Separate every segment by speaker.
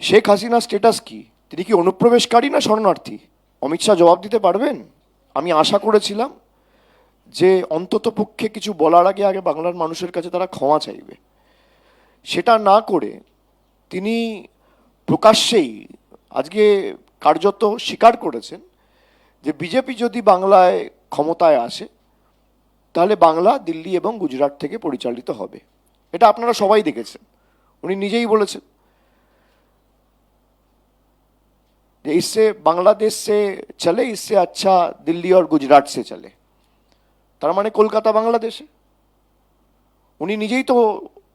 Speaker 1: শেখ হাসিনার স্ট্যাটাস কি? তিনি কি অনুপ্রবেশকারী না শরণার্থী? অমিত শাহ জবাব দিতে পারবেন? আমি আশা করেছিলাম যে অন্ততপক্ষে কিছু বলার আগে বাংলার মানুষের কাছে তারা ক্ষমা চাইবে। সেটা না করে তিনি প্রকাশ্যেই আজকে কার্যত স্বীকার করেছেন যে বিজেপি যদি বাংলায় ক্ষমতায় আসে তাহলে বাংলা দিল্লি এবং গুজরাট থেকে পরিচালিত হবে। এটা আপনারা সবাই দেখেছেন, উনি নিজেই বলেছেন যে इससे বাংলাদেশ से चले, इससे अच्छा दिल्ली और गुजरात से चले। তার মানে কলকাতা বাংলাদেশে, উনি নিজেই তো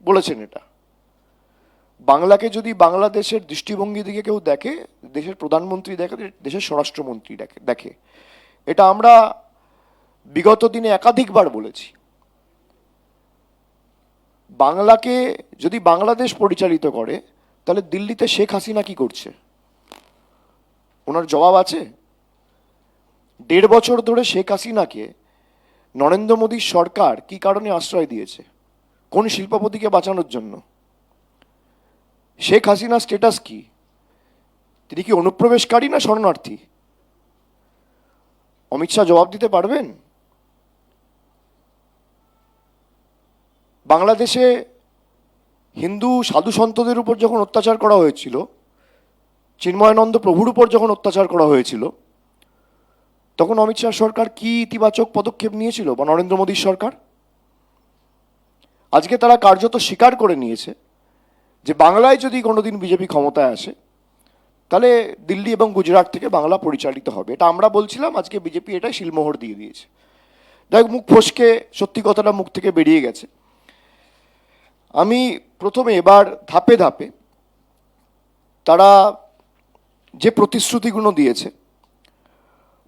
Speaker 1: বলেছেন এটা। বাংলাকে যদি বাংলাদেশের দৃষ্টিভঙ্গি দিকে কেউ দেখে, দেশের প্রধানমন্ত্রী দেখে, দেশের স্বরাষ্ট্রমন্ত্রী দেখে। এটা আমরা বিগত দিনে একাধিকবার বলেছি। বাংলাকে যদি বাংলাদেশ পরিচালিত করে তাহলে দিল্লিতে শেখ হাসিনা কি করছে? ওনার জবাব আছে? 1.5 বছর ধরে শেখ হাসিনাকে নরেন্দ্র মোদীর সরকার কি কারণে আশ্রয় দিয়েছে? কোন শিল্পপতিকে বাঁচানোর জন্য? শেখ হাসিনার স্ট্যাটাস কি? তিনি কি অনুপ্রবেশকারী না শরণার্থী? অমিত শাহ জবাব দিতে পারবেন? বাংলাদেশে হিন্দু সাধু সন্তদের উপর যখন অত্যাচার করা হয়েছিল, চিন্ময়ানন্দ প্রভুর উপর যখন অত্যাচার করা হয়েছিল, তখন অমিত শাহ সরকার কি ইতিবাচক পদক্ষেপ নিয়েছিল বা নরেন্দ্র মোদীর সরকার? আজকে তারা কার্যত স্বীকার করে নিয়েছে যে বাংলায় যদি কোনোদিন বিজেপি ক্ষমতায় আসে তাহলে দিল্লি এবং গুজরাট থেকে বাংলা পরিচালিত হবে। এটা আমরা বলছিলাম, আজকে বিজেপি এটাই শিলমোহর দিয়ে দিয়েছে। যাই হোক, মুখ ফসকে সত্যি কথাটা মুখ থেকে বেরিয়ে গেছে। আমি প্রথমে এবার ধাপে ধাপে তারা যে প্রতিশ্রুতিগুলো দিয়েছে,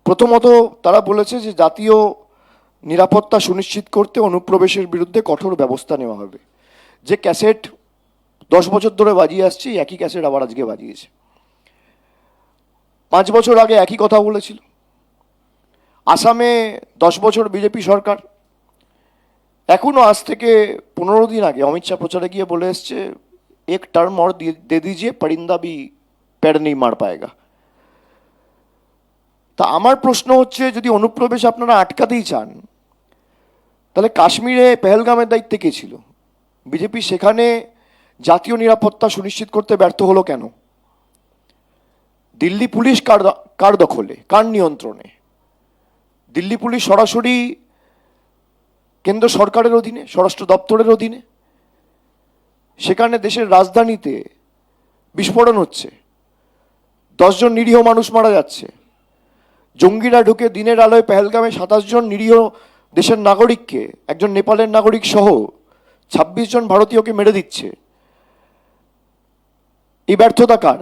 Speaker 1: প্রথমত তারা বলেছে যে জাতীয় নিরাপত্তা সুনিশ্চিত করতে অনুপ্রবেশের বিরুদ্ধে কঠোর ব্যবস্থা নেওয়া হবে। যে ক্যাসেট 10 বছর ধরে বাজিয়ে আসছে, একই ক্যাসেট আবার আজকে বাজিয়েছে। 5 বছর আগে একই কথা বলেছিল। আসামে 10 বছর বিজেপি সরকার, এখনো আজ থেকে 15 দিন আগে অমিত শাহ প্রচারে গিয়ে বলে এসছে, এক টার্ম और दे दीजिए परिंदा भी पैर नहीं मार पाएगा। তা আমার প্রশ্ন হচ্ছে, যদি অনুপ্রবেশ আপনারা আটকাতেই চান তাহলে কাশ্মীরে পেহেলগামের দায়িত্বে কে ছিল? বিজেপি সেখানে জাতীয় নিরাপত্তা সুনিশ্চিত করতে ব্যর্থ হলো কেন? দিল্লি পুলিশ কার দখলে, কার নিয়ন্ত্রণে? দিল্লি পুলিশ সরাসরি কেন্দ্র সরকারের অধীনে, স্বরাষ্ট্র দপ্তরের অধীনে। সেখানে দেশের রাজধানীতে বিস্ফোরণ হচ্ছে, 10 জন নিরীহ মানুষ মারা যাচ্ছে। জঙ্গিরা ঢুকে দিনের আলোয় পেহেলগামে 27 জন নিরীহ দেশের নাগরিককে, একজন নেপালের নাগরিক সহ 26 জন ভারতীয়কে মেরে দিচ্ছে। এই ব্যর্থতা কার?